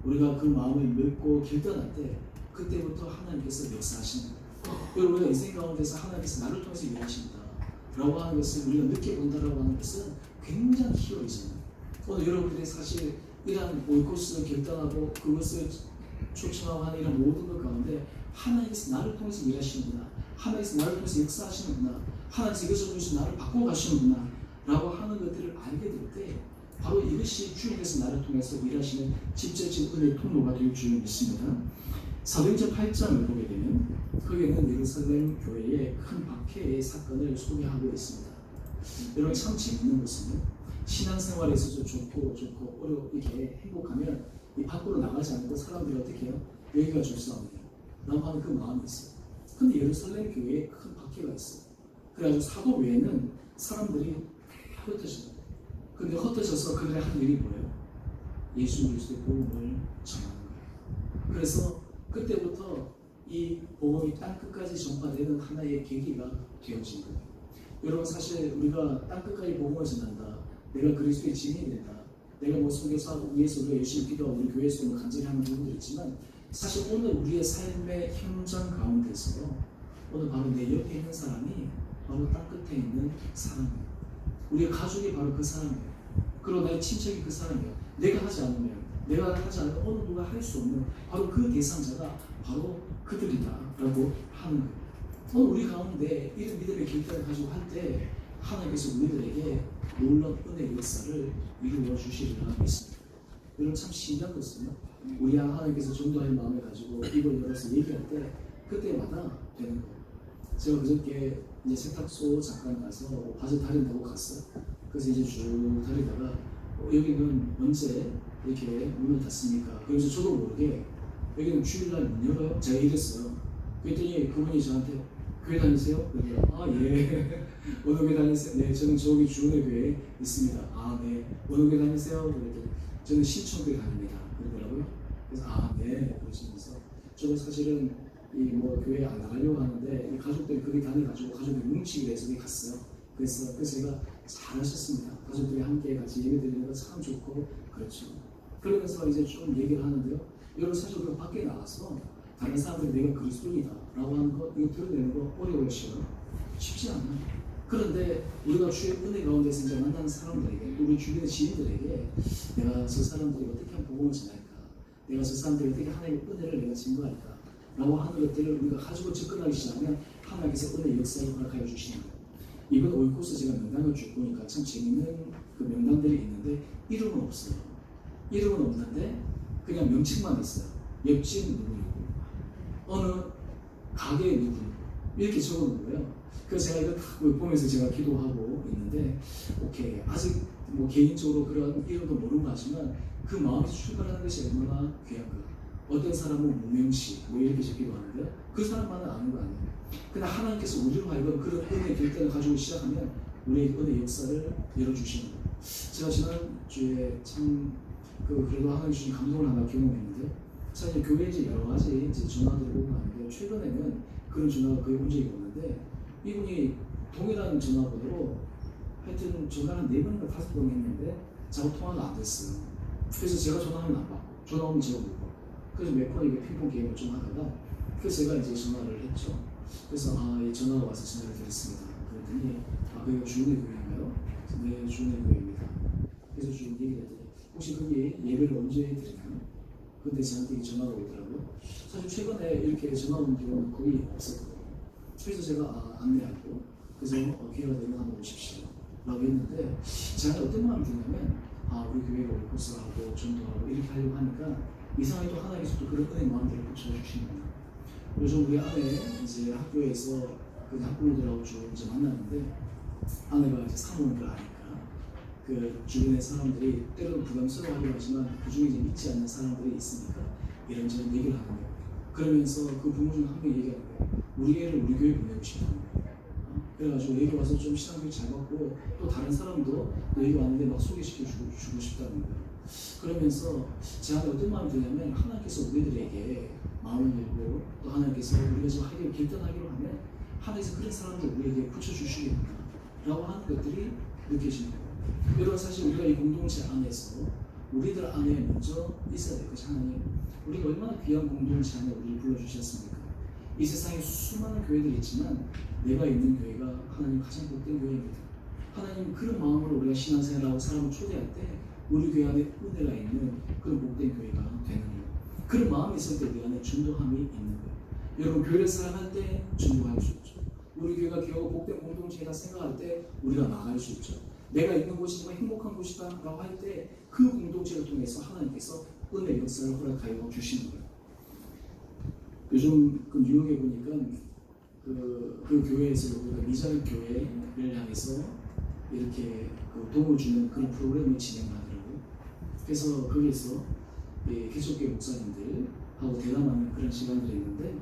우리가 그 마음을 믿고 결단할 때 그때부터 하나님께서 역사하시는 거예요. 여러분, 인생 가운데서 하나님께서 나를 통해서 일하신다 라고 하는 것을 우리가 느껴본다라고 하는 것은 굉장히 희열이잖아요. 오늘 여러분들이 사실 이러한 오이코스를 결단하고 그것을 초청하고 하는 이런 모든 것 가운데 하나님께서 나를 통해서 일하시는구나, 하나님께서 나를 통해서 역사하시는구나, 하나님께서 이것을 통해서 나를 바꿔가시는구나 라고 하는 것들을 알게 될 때 바로 이것이 주님께서 나를 통해서 일하시는 직접적인 은혜의 통로가 될 줄 믿습니다. 사도행전 8장을 보게 되면 거기에는 예루살렘 교회의 큰 박해의 사건을 소개하고 있습니다. 여러분, 참 재밌는 것은요, 신앙생활에 있어서 좋고 이렇게 행복하면 이 밖으로 나가지 않고 사람들이 어떻게 해요? 여기가 좋사옵니다 라고 하는 그 마음이 있어요. 근데 예루살렘 교회에 큰 박해가 있어요. 그래가지고 사도 외에는 사람들이 흩어져요. 근데 흩어져서 그들의 한 일이 뭐예요? 예수 그리스도의 복음을 전하는 거예요. 그래서 그때부터 이 복음이 땅끝까지 전파되는 하나의 계기가 되어진 거예요. 여러분, 사실 우리가 땅끝까지 복음을 전한다, 내가 그리스도의 증인이 된다, 내가 뭐 선교사하고 위해서 우리가 열심히 기도하고 우리 교회에서 뭐 간절히 하는 부분도 있지만, 사실 오늘 우리의 삶의 현장 가운데서 오늘 바로 내 옆에 있는 사람이 바로 땅끝에 있는 사람이에요. 우리의 가족이 바로 그 사람이에요. 그리고 내 친척이 그 사람이에요. 내가 하지 않으면 어느 누가 할 수 없는 바로 그 대상자가 바로 그들이다 라고 하는 거예요. 오늘 우리 가운데 이런 믿음의 결단을 가지고 할 때 하나님께서 우리들에게 놀라운 은혜의 역사를 이루어 주시리라 믿습니다. 여러분, 참 신기한 것은요, 우리 하나님께서 전도할 마음을 가지고 입을 열어서 얘기할 때 그때마다 되는 거예요. 제가 그저께 이제 세탁소 잠깐 가서 바지 다린다고 갔어요. 그래서 이제 쭉 다리다가 여기는 언제 이렇게 문을 닫습니까? 그래서 저도 모르게 여기는 주일날 문 열어요? 제가 이랬어요. 그랬더니 그분이 저한테 교회 다니세요? 그래서 아 예. 어느 교회 다니세요? 네, 저는 저기 주은혜 교회에 있습니다. 아 네. 어느 교회 다니세요? 그랬더니 저는 신천교회 다닙니다. 그러더라고요. 그래서 아 네. 그러시면서 저도 사실은 이 뭐 교회 안 나가려고 하는데 이 가족들이 거기 다녀가지고 가족들이 뭉치게 돼서 거기 갔어요. 그래서 제가 잘하셨습니다. 가족들이 함께 같이 예배 드리는 거 참 좋고 그렇죠. 그러면서 이제 좀 얘기를 하는데요. 여러분 사실 우리가 밖에 나가서 다른 사람들이 내가 그리스도인이다 라고 하는 거 이거 드러내는 거 어려워요. 쉽지 않아요. 그런데 우리가 주의 은혜 가운데서 이제 만나는 사람들에게 또 우리 주변의 지인들에게 내가 저 사람들이 어떻게 하면 복음을 전할까, 내가 저 사람들이 어떻게 하나님의 은혜를 내가 증거할까 라고 하는 것들을 우리가 가지고 접근하기 시작하면 하나님께서 은혜의 역사를 허락하여 주시는 거예요. 이번 오이코스 제가 명단을 쭉 보니까 참 재밌는 그 명단들이 있는데 이름은 없어요. 이름은 없는데 그냥 명칭만 있어요. 옆집 누구누구, 어느 가게 누구 이렇게 적어놓은 거예요. 그래서 제가 이거 딱 보면서 제가 기도하고 있는데 오케이 아직 뭐 개인적으로 그런 이름도 모르고 하지만 그 마음에서 출발하는 것이 얼마나 귀한가. 어떤 사람은 무명시 뭐 이렇게 적기도 하는데 그 사람만은 아는 거 아니에요. 그러나 하나님께서 우리로 하여금 그런 은혜의 결단을 가지고 시작하면 우리의 은혜의 역사를 열어주시는 거예요. 제가 지난주에 참 그래도 하나님 주신 감동을 하나 경험했는데 사실 교회에 이제 여러 가지 이제 전화들을 오고 하는데 최근에는 그런 전화가 거의 온 적이 없는데 이분이 동일한 전화번호로 하여튼 전화를 4번인가 5번 했는데 자꾸 통화가 안 됐어요. 그래서 제가 전화하면 안 받고 전화 오면 제가 못 받고 그래서 몇 번 이게 핑퐁 게임을 좀 하다가 그래서 제가 이제 전화를 했죠. 그래서 이 전화가 와서 전화를 드렸습니다. 그랬더니 거기가 주은혜 교회인가요? 네, 주은혜 교회입니다. 그래서 좀 얘기를 했더니 혹시 거기 예배를 언제 드리나요? 근데 저한테 전화가 오더라고요. 사실 최근에 이렇게 전화 온 경우는 거의 없었거든요. 그래서 제가 안내하고 그래서 기회가 되면 한번 오십시오 라고 했는데 제가 어떤 마음이 드냐면 우리 교회가 오이코스하고 전도하고 이렇게 하려고 하니까 이상하게 또 하나님께서 또 그런 은혜 마음들을 붙여주시는구나. 요즘 우리 아내 이제 학교에서 그 학부모들하고 좀 이제 만나는데 아내가 이제 사모님을 아니까 그 주변의 사람들이 때로는 부담스러워하기도 하지만 그 중에 이제 믿지 않는 사람들이 있으니까 이런저런 얘기를 하는 거예요. 그러면서 그 부모 중 한 명이 얘기하는 거예요. 우리 애를 우리 교회에 보내고 싶다는 거예요. 그래가지고 여기 와서 좀 신앙교육 잘 받고 또 다른 사람도 여기 왔는데 막 소개시켜주고 싶다는 거예요. 그러면서 제가 어떤 마음이 드냐면 하나님께서 우리들에게 마음을 열고 또 하나님께서 우리가 지금 하기로 결단하기로 하면 하나님께서 그런 사람들 우리에게 붙여주시겠구나 라고 하는 것들이 느껴지는 거예요. 여러분 사실 우리가 이 공동체 안에서 우리들 안에 먼저 있어야 될 것이 하나님 우리가 얼마나 귀한 공동체 안에 우리를 불러주셨습니까? 이 세상에 수많은 교회들이 있지만 내가 있는 교회가 하나님 가장 복된 교회입니다. 하나님 그런 마음으로 우리가 신앙생활하고 사람을 초대할 때 우리 교회 안에 은혜가 있는 그런 복된 교회가 되는 거예요. 그런 마음이 있을 때 우리 안에 전도함이 있는 거예요. 여러분 교회를 사랑할 때 전도할 수 있죠. 우리 교회가 겨우 복된 공동체다 생각할 때 우리가 나갈 수 있죠. 내가 있는 곳이 정말 행복한 곳이다 라고 할 때 그 공동체를 통해서 하나님께서 은혜 역사를 허락하여 주시는 거예요. 요즘 그 뉴욕에 보니까 그 교회에서 우리가 미자립 교회를 향해서 이렇게 그 도움을 주는 그런 프로그램을 진행하더라고요. 그래서 거기에서 개척교회 목사님들하고 대담하는 그런 시간들이 있는데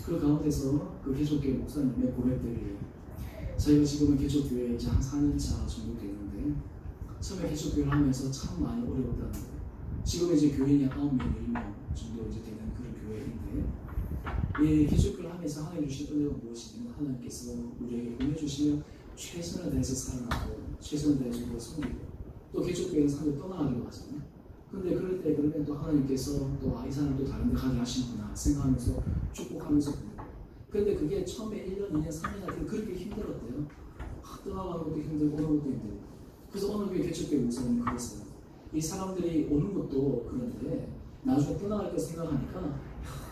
그 가운데서 그 개척교회 목사님의 고백들이에요. 저희가 지금은 개척교회 이제 한 4년차 정도 되는데 처음에 개척교회를 하면서 참 많이 어려웠다는 거예요. 지금 이제 교인이 9명, 10명 정도 이제 되는 그런 교회인데 이 개척교회를 하면서 하나님 주신 은혜가 무엇이냐면 하나님께서 우리에게 보내주시면 최선을 다해서 살아나고 최선을 다해서 우리가 섬기고 또 개척교회는 사람들 떠나가기로 하잖아요. 근데 그럴 때 그러면 또 하나님께서 또 이 사람 또 다른 데 가게 하시는구나 생각하면서 축복하면서 보내고 근데 그게 처음에 1년, 2년, 3년 할 때 그렇게 힘들었대요. 떠나가는 것도 힘들고 오는 것도 힘들고 그래서 어느 교회 개척교회 목사님이 그랬어요. 이 사람들이 오는 것도 그런데 나중에 떠나갈 거 생각하니까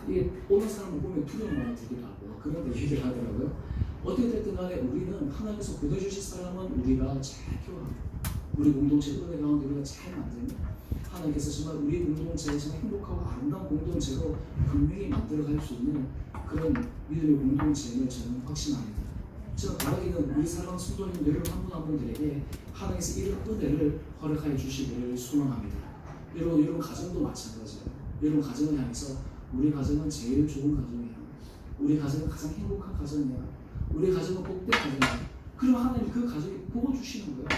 이게 오는 사람을 보면 두려움만 들기도 하고 그런 데 얘기를 하더라고요. 어떻게 됐든 간에 우리는 하나님께서 보내주실 사람은 우리가 잘 키워가고 우리 공동체 은혜 가운데 우리가 잘 만들면 하나님께서 정말 우리 공동체를 정말 행복하고 아름다운 공동체로 분명히 만들어갈 수 있는 그런 믿음의 공동체를 저는 확신합니다. 저는 바라기는 우리 사랑하는 성도님 여러분 한 분 한 분들에게 하나님께서 이런 은혜를 허락하여 주시기를 소망합니다. 여러분 가정도 마찬가지예요. 여러분 가정을 향해서 우리 가정은 제일 좋은 가정이야. 우리 가정은 가장 행복한 가정이야. 우리 가정은 복된 가정이야. 그럼 하나님이 그 가정이 보고 주시는 거예요.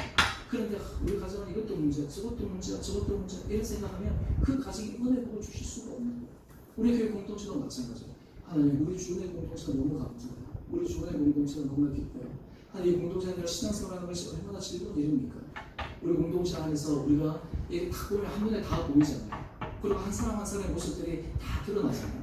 그런데 우리 가정은 이것도 문제야, 저것도 문제야, 저것도 문제야 이런 생각하면 그 가정이 은혜 보고 주실 수가 없는 거예요. 우리 교회 공동체도 마찬가지예요. 하나님 우리 주의 공동체가 너무 감사해요. 우리 주의 공동체가 너무나 기뻐요. 하나님 이 공동체가 신앙생활하는 것이 얼마나 즐거운 일입니까? 우리 공동체 안에서 우리가 이게 딱 보면 한눈에 다 보이잖아요. 그리고 한 사람 한 사람의 모습들이 다 드러나잖아요.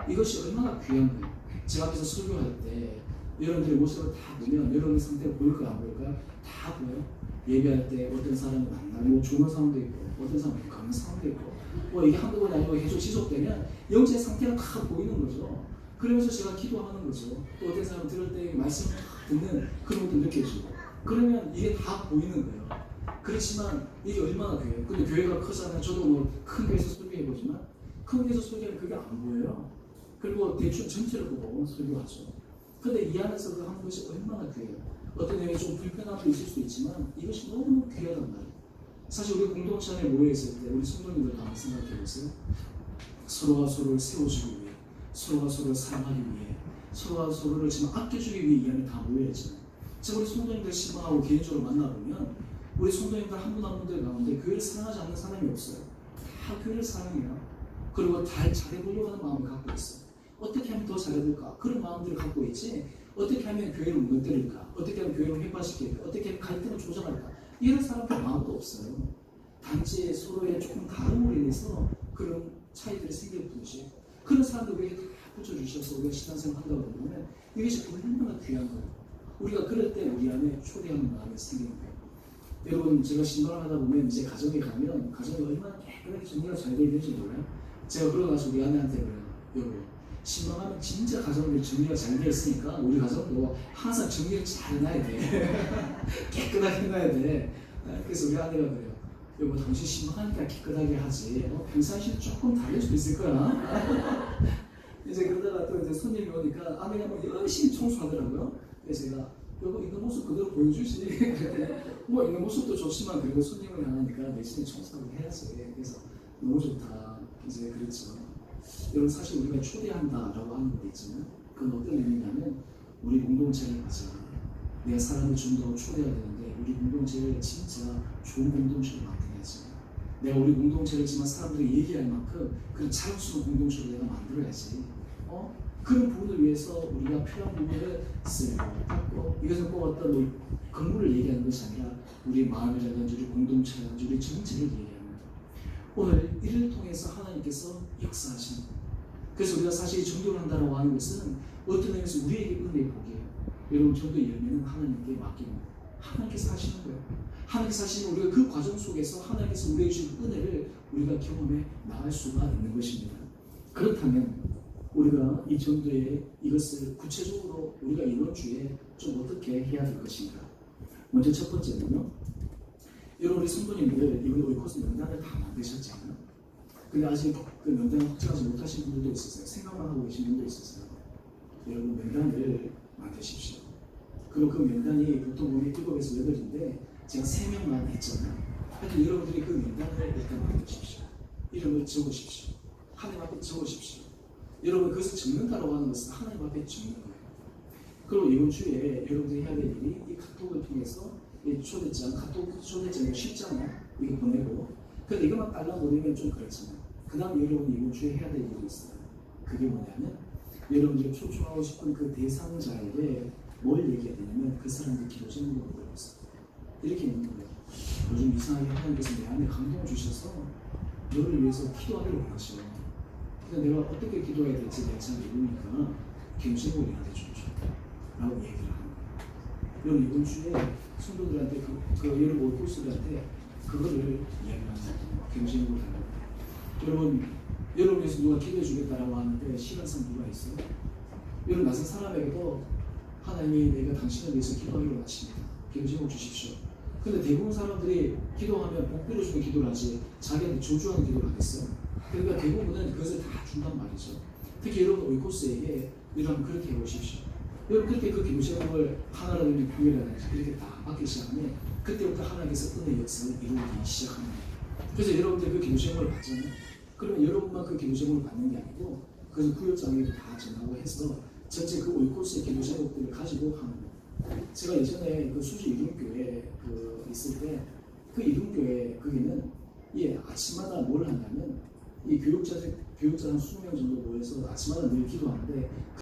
이것이 얼마나 귀한 거예요. 제가 앞에서 설교할 때 여러분들의 모습을 다 보면 여러분의 상태가 보일까요? 안 보일까요? 다 보여요. 예배할 때 어떤 사람이 만나고 좋은 상황도 있고 어떤 사람이 강한 상황도 있고 이게 한두 번이 아니고 계속 지속되면 영적인 상태가 다 보이는 거죠. 그러면서 제가 기도하는 거죠. 또 어떤 사람 들을 때 말씀을 듣는 그런 것도 느껴지고 그러면 이게 다 보이는 거예요. 그렇지만 이게 얼마나 교회예요. 근데 교회가 크잖아요. 저도 뭐 큰 교회에서 설교해보지만 큰 교회에서 설교하면 그게 안 보여요. 그리고 대충 전체를 보고 설교하죠. 근데 이 안에서 그 하는 것이 얼마나 귀해요. 어떤 경우에 좀 불편함도 있을 수 있지만 이것이 너무 귀하단 말이에요. 사실 우리 공동체 안에 모여있을 때 우리 성도님들 한번 생각해보세요. 서로가 서로를 세워주기 위해, 서로가 서로를 사랑하기 위해, 서로가 서로를 지금 아껴주기 위해 이 안에 다 모여있잖아요. 제가 우리 성도님들 신방하고 개인적으로 만나보면 우리 성도님들 한 분 한 분들 가운데 교회를 사랑하지 않는 사람이 없어요. 다 교회를 사랑해요. 그리고 다 잘해보려고 하는 마음을 갖고 있어요. 어떻게 하면 더 잘해볼까? 그런 마음들을 갖고 있지 어떻게 하면 교회를 무너뜨릴까? 어떻게 하면 교회를 회파시킬까? 어떻게 하면 갈등을 조정할까? 이런 사람들 마음도 없어요. 단지 서로의 조금 다름으로 인해서 그런 차이들이 생길 뿐이지 그런 사람들 우리에게 다 붙여주셔서 우리가 신앙생활 한다고 보면 이것이 얼마나 귀한 거예요. 우리가 그럴 때 우리 안에 초대하는 마음이 생기는 거예요. 여러분 제가 신방을 하다 보면 이제 가정에 가면 가정이 얼마나 깨끗하게 정리가 잘 되어 있는지 몰라요? 제가 그러고 나서 우리 아내한테 그래요. 여러분 신방하면 진짜 가정들이 정리가 잘 되어 있으니까 우리 가정도 항상 정리를 잘 해놔야 돼. 깨끗하게 해놔야 돼. 그래서 우리 아내가 그래요. 여보 당신 신방하니까 깨끗하게 하지. 평상시에 조금 다를 수도 있을 거야. 이제 그러다가 또 이제 손님이 오니까 아내가 뭐 열심히 청소하더라고요. 그래서 제가 여보 있는 모습 그대로 보여주시. 뭐 있는 모습도 좋지만 그래도 손님을 향하니까 내신에 청소를 해야지. 그래서 너무 좋다. 이제 그랬죠. 여러분 사실 우리가 초대한다라고 하는 것도 있지만 그건 어떤 의미냐면 우리 공동체를 가자. 내가 사람을 좀 더 초대해야 되는데 우리 공동체를 진짜 좋은 공동체로 만들어야지. 내가 우리 공동체를 지만 사람들이 얘기할 만큼 그런 자랑스러운 공동체로 내가 만들어야지. 그런 부분을 위해서 우리가 필요한 부분을 쓰고 닦고 이것은 꼭 어떤 뭐 건물을 얘기하는 것이 아니라 우리 마음이라든지 우리 공동체라든지 우리 전체를 얘기하는 거예요. 오늘 이를 통해서 하나님께서 역사하시는 거예요. 그래서 우리가 사실 전도를 한다고 하는 것은 어떤 의미에서 우리에게 은혜의 복이에요. 여러분 전도의 열매는 하나님께 맡기는 거예요. 하나님께서 하시는 거예요. 하나님께서 하시는 우리가 그 과정 속에서 하나님께서 우리에게 주신 은혜를 우리가 경험해 나갈 수가 있는 것입니다. 그렇다면 우리가 이 전도에 이것을 구체적으로 우리가 이번 주에 좀 어떻게 해야 될 것인가. 먼저 첫 번째는요. 여러분 우리 성도님들 이번 오이코스 명단을 다 만드셨잖아요. 근데 아직 그 명단을 확정하지 못하신 분들도 있었어요. 생각만 하고 계신 분도 있었어요. 여러분 명단을 만드십시오. 그리고 그 명단이 보통 우리 7에서 8인데 제가 3명만 했잖아요. 하여튼 여러분들이 그 명단을 일단 만드십시오. 이름을 적으십시오. 하나님 앞에 적으십시오. 여러분 그것을 적는다고 하는 것은 하나님 앞에 적는 거예요. 그리고 이번 주에 여러분들이 해야 될 일이 이 카톡을 통해서 이 초대장, 카톡 초대장이 쉽잖아요. 이거 보내고. 근데 이것만 빨라 보내면 좀 그렇잖아요. 그 다음 여러분이 이번 주에 해야 될 일이 있어요. 그게 뭐냐면 여러분들이 초청하고 싶은 그 대상자에게 뭘 얘기해야 되냐면 그 사람들 기도 제목으로 물어보세요. 이렇게 있는 거예요. 요즘 이상하게 하나님께서 내 안에 감동을 주셔서 너를 위해서 기도하기를 원하셔. 근데 내가 어떻게 기도해야 될지 내가 잘 모르니까 김신국을 나한테 줘줘 라고 얘기를 하는 거예요. 여러분 이번 주에 성도들한테 여러분 오이코스들한테 그거를 이야기하는 거예요. 김신국을 하는 거예요. 여러분 위해서 누가 기도해 주겠다라고 하는데 시간상 누가 있어요? 여러분 낯선 사람에게도 하나님이 내가 당신을 위해서 기도하기로 원하십니다. 김신국 주십시오. 근데 대부분 사람들이 기도하면 복 빌어주는 기도를 하지 자기한테 저주하는 기도를 하겠어요. 그러니까 대부분은 그것을 다 준단 말이죠. 특히 여러분 오이코스에게 여러분 그렇게 해보십시오. 여러분 그렇게 그 기도 제목을 하나라든지 교회라든지 그렇게 다 받기 시작하면 그때부터 하나님께서 은혜 역사를 이루기 시작합니다. 그래서 여러분들 그 기도 제목을 받잖아요. 그러면 여러분만 그 기도 제목을 받는 게 아니고 그래서 구역장에도 다 전하고 해서 전체 그 오이코스의 기도 제목들을 가지고 하는 거예요. 제가 예전에 그 수지 이름교회 그 있을 때 그 이름교회 거기는 아침마다 뭘 하냐면 이 교육자 한 20명 정도 모여서 아침마다 늘 기도하는데